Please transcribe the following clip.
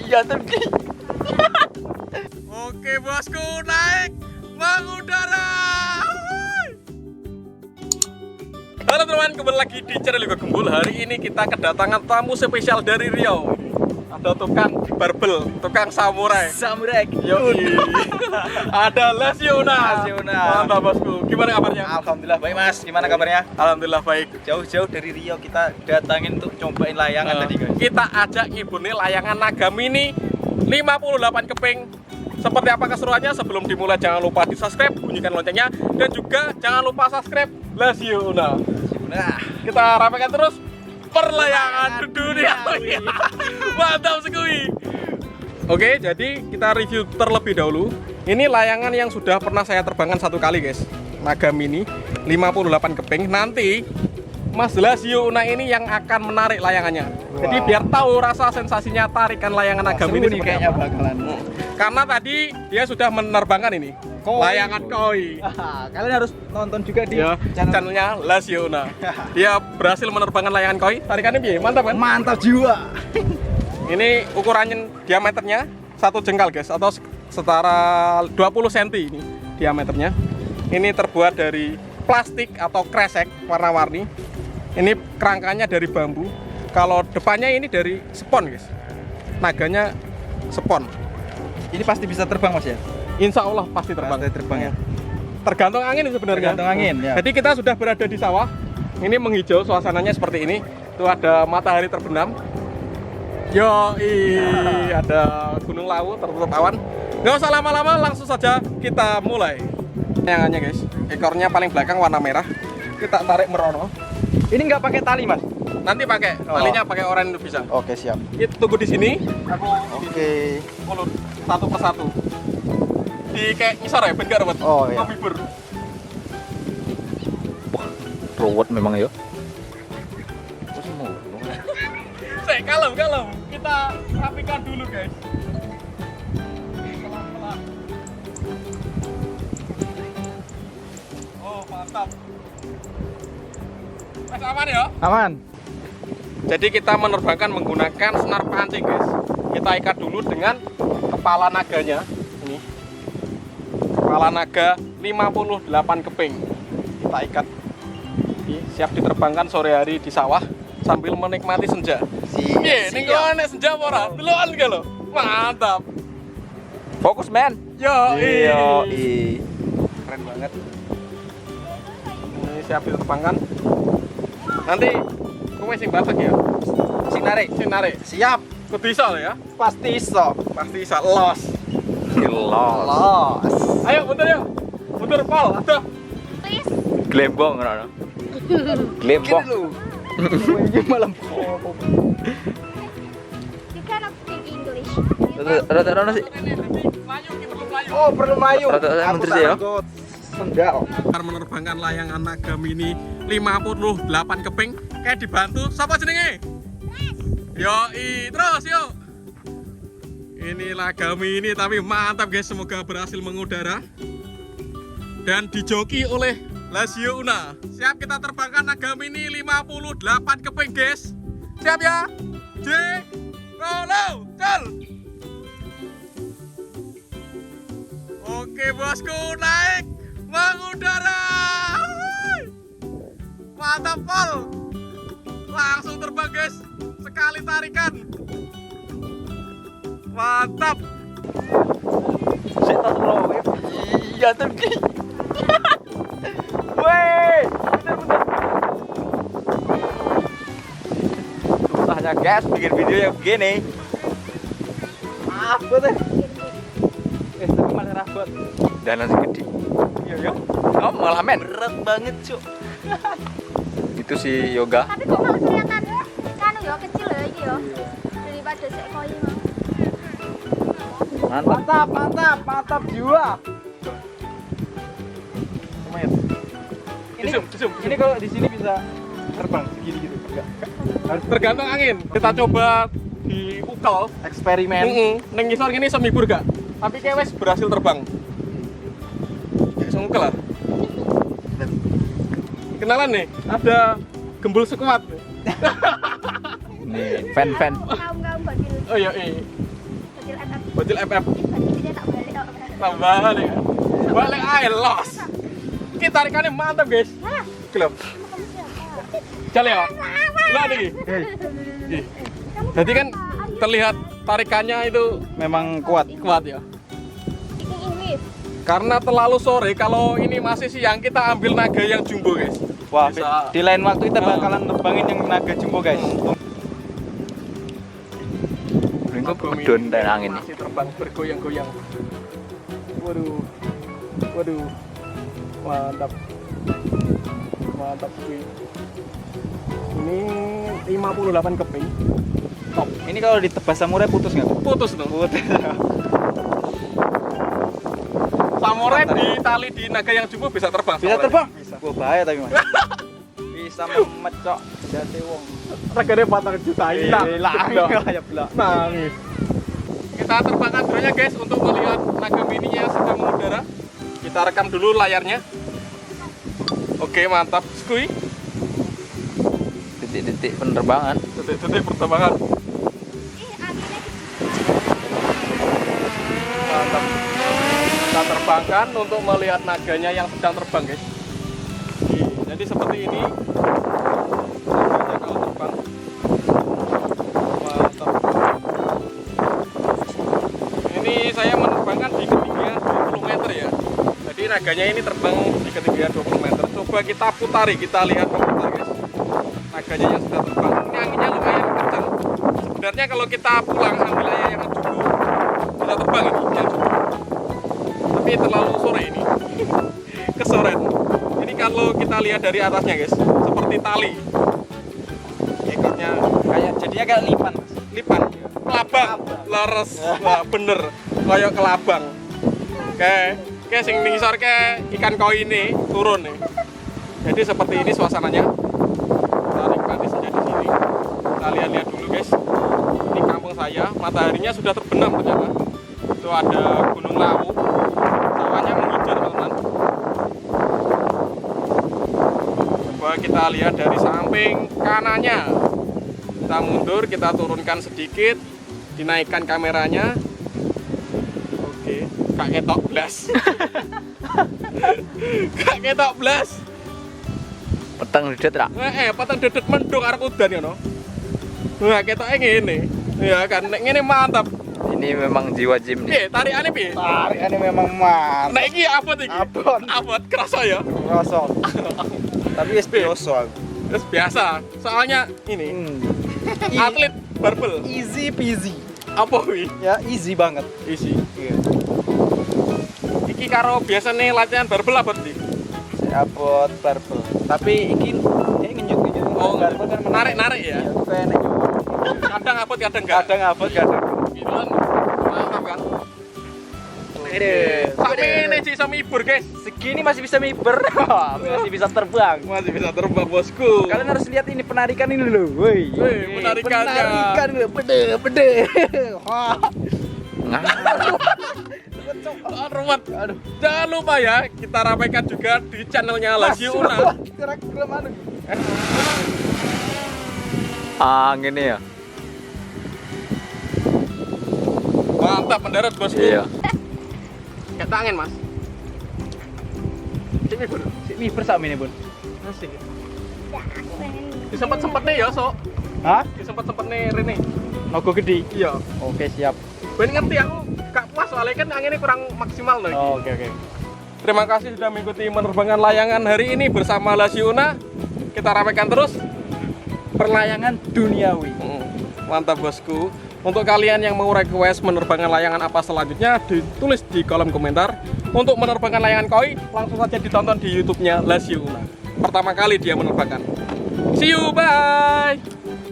Iya tadi. Oke bosku, naik mengudara. Halo teman, kembali lagi di channel Yoga Gembul. Hari ini kita kedatangan tamu spesial dari Riau. Ada tukang barbel, tukang samurai. Yoi. Ada Lesiona. Mantap bosku. Gimana kabarnya? Alhamdulillah baik mas. Gimana kabarnya? Alhamdulillah baik. Jauh-jauh dari Riau kita datangin untuk cobain layangan tadi guys. Kita ajak ibu nih layangan naga mini 58 keping. Seperti apa keseruannya? Sebelum dimulai jangan lupa di subscribe, bunyikan loncengnya, dan juga jangan lupa subscribe Lesiona. Nah, Kita rapikan terus perlayangan dunia. Mantap sekali. Oke, jadi kita review terlebih dahulu. Ini layangan yang sudah pernah saya terbangkan satu kali guys, Naga Mini 58 keping. Nanti Mas Lesiona ini yang akan menarik layangannya. Jadi biar tahu rasa sensasinya tarikan layangan Naga Mini seperti kayaknya apa. bakalan. Karena tadi dia sudah menerbangkan ini layangan koi. Kalian harus nonton juga di Ya, channelnya Lesiona. Dia berhasil menerbangkan layangan koi. Tarikannya piye? Mantap kan? Mantap jiwa. Ini ukurannya diameternya 1 jengkal guys, atau setara 20 cm ini diameternya. Ini terbuat dari plastik atau kresek warna-warni. Ini kerangkanya dari bambu. Kalau depannya ini dari spon guys. Naganya spon. Ini pasti bisa terbang mas ya? Insya Allah pasti terbang. Pasti terbang ya. Tergantung angin sebenarnya. Tergantung angin ya. Jadi kita sudah berada di sawah. Ini menghijau, suasananya seperti ini. Itu ada matahari terbenam. Ada Gunung Lawu tertutup awan. Nggak usah lama-lama, langsung saja kita mulai. Layangannya guys, ekornya paling belakang warna merah. Kita tarik merono. Ini nggak pakai tali mas? Nanti pakai talinya, pakai oranye bisa. Oke siap. Itu tunggu di sini. Aku Oke. ulur satu persatu. Di kayak ngisor ya, bener buat Oh iya. ngobibur. Ruwet memang ya. Saya kalem. Kita rapikan dulu guys. Pelan-pelan. Oh mantap. Mas aman ya? Aman. Jadi kita menerbangkan menggunakan senar pancing guys. Kita ikat dulu dengan kepala naganya. Ini kepala naga 58 keping. Kita ikat. Ini siap diterbangkan sore hari di sawah sambil menikmati senja. Iya, ning kono nek senja apa ora? Delokan gak lo? Mantap. Fokus men. Yo. Keren banget. Ini siap diterbangkan. Nanti kowe sing batek ya. Sing narik. Siap. Kudu iso lho ya. Pasti iso. Pasti iso los. Los. Ayo mundur yuk. Mundur pol. Aduh. Glembong ngono. Glembong. Ini malam. You cannot speak English. Rata-rata sih. Melayu, kita perlu melayu. Oh, perlu melayu. Rata-rata menteri sih ya. Sendal. Kita menerbangkan layangan Naga Mini 58 keping. Kayak dibantu. Siapa jenenge? Terus yuk. Ini Naga Mini tapi mantap guys. Semoga berhasil mengudara dan dijoki oleh Lesiona. Siap kita terbangkan Naga Mini 58 keping guys. Siap ya? Roll, cel. Oke bosku, naik mengudara. Mantap pol. Langsung terbang guys. Sekali tarikan. Mantap. Iya tadi. Woi, bener. Susahnya guys bikin video yang begini. Apa tuh? Tapi malah rabot. Dana segede. Iya. Oh, malah men. Berat banget, Cuk. Itu si Yoga. Tapi kok malah kelihatan kanu ya kecil ya iki ya. Daripada sik koi mah. Mantap jiwa. Lumayan. Zoom. Ini kalau di sini bisa terbang segini gitu. Enggak. Harus tergantung angin. Kita coba di ukel. Eksperimen. Neng ngisor gini semibur gak? Tapi kayak wes berhasil terbang. Kayak sungkel lah. Kenalan nih, ada Gembul Sekuat. Nih, fan. Kaum-kaum bagian Oh iya, Bocil FF. bocil FF. Ini tak balik kok. Tambahan ya. Balik aja los. Kita tarikannya mantap guys. Hah? Kelop. Kamu siapa? Cale ya. Lah nih. Ih. Jadi kan terlihat tarikannya itu Memang kuat. kuat ya. Ini. Karena terlalu sore, kalau ini masih siang kita ambil naga yang jumbo guys. Wah, Bisa. di lain waktu kita bakalan nerbangin yang naga jumbo guys. Ringo bedon dan angin nih. Masih terbang bergoyang-goyang. Waduh. Waduh. Mantap. Mantap kuy. Ini 58 keping. Top. Ini kalau ditebas samurai putus nggak? Putus dong. Putus. Samurai di tali di naga yang jumbo bisa terbang. Bisa samurai. terbang? Bisa. Wah, bahaya tapi mas. Bisa memecok jati wong. Regane 4 juta hilang. Kayak belak. Nangis. Kita terbangkan drone-nya guys untuk melihat naga mininya sedang mengudara. Kita rekam dulu layarnya. Oke, mantap. Skuy. Detik-detik penerbangan. Detik-detik pertambangan. Ih, anginnya Mantap. Kita terbangkan untuk melihat naganya yang sedang terbang guys. Jadi seperti ini naganya kalau terbang. Mantap. Ini saya menerbangkan di ketinggian 20 meter ya. Jadi naganya ini terbang di ketinggian 20 meter. Coba kita putari, kita lihat komentar guys. Naganya yang sudah terbang. Ini anginnya lumayan kencang. Sebenarnya kalau kita pulang ambil layar yang cukup bisa terbang ini yang cukup. Tapi terlalu sore ini. Kesoren. Ini kalau kita lihat dari atasnya guys, seperti tali. Ekornya Jadinya kayak lipan. lipan, kelabang, leres, wah bener, kayak kelabang. Kayak sing ngisor ke ikan koi ini turun nih. Jadi seperti ini suasananya. Kita nikmati saja di sini. Kita lihat-lihat dulu guys. Ini kampung saya, mataharinya sudah terbenam ternyata. Itu ada Gunung Lawu. Sawahnya menghijau teman-teman. Coba kita lihat dari samping kanannya. Kita mundur, kita turunkan sedikit, dinaikkan kameranya. Oke, gak ketok blas. Gak ketok blas. Petang dedet rak. Patang dedet mendung arep udan ya no. Nah, ketoknya ngene. Ya kan, nek ngene mantap. Ini memang jiwa gym nih. Tarikane piye? Ini memang mantap. Nek iki abot iki. Abot kerasa ya. Rosok. Tapi es biasa aku. Terus biasa. Soalnya ini atlet barbel. Easy peasy. Apa kuwi? Ya easy banget. Isi. Iya. Iki karo biasane latihan barbel apa sih? Abot barbel. Tapi iki ngenyut. Oh, Barbel kan narik-narik ya. Iya, kayak nek. Kadang abot, kadang enggak. Kadang abot, kadang. Gila. Mantap kan? Ini. Sampai ini sih sama ibur guys. Segini masih bisa miber. Masih bisa terbang. Masih bisa terbang bosku. Kalian harus lihat ini penarikan ini loh. Woi. Woi, penarikannya. Penarikan bede. Wah. Ruwet. Jangan lupa ya, kita ramaikan juga di channelnya Lasio Una. Kira-kira mana? Angin nih ya. Mantap mendarat bosku. Iya. Kayak tangan mas. Sini bro. Miber sak ini, Bun. Asik. Ya, aku pengen. Disempet-sempet nih ya sok. Hah? Disempet-sempet nih Rene. Nogo gede. Iya. Oke, siap. Ben ngerti aku gak puas soalnya kan anginnya kurang maksimal loh. Oh, oke. Terima kasih sudah mengikuti penerbangan layangan hari ini bersama Lasio Una. Kita ramaikan terus. Perlayangan duniawi. Mantap bosku. Untuk kalian yang mau request menerbangkan layangan apa selanjutnya, ditulis di kolom komentar. Untuk menerbangkan layangan koi, langsung saja ditonton di YouTube-nya Lasio Una. Pertama kali dia menerbangkan. See you, bye.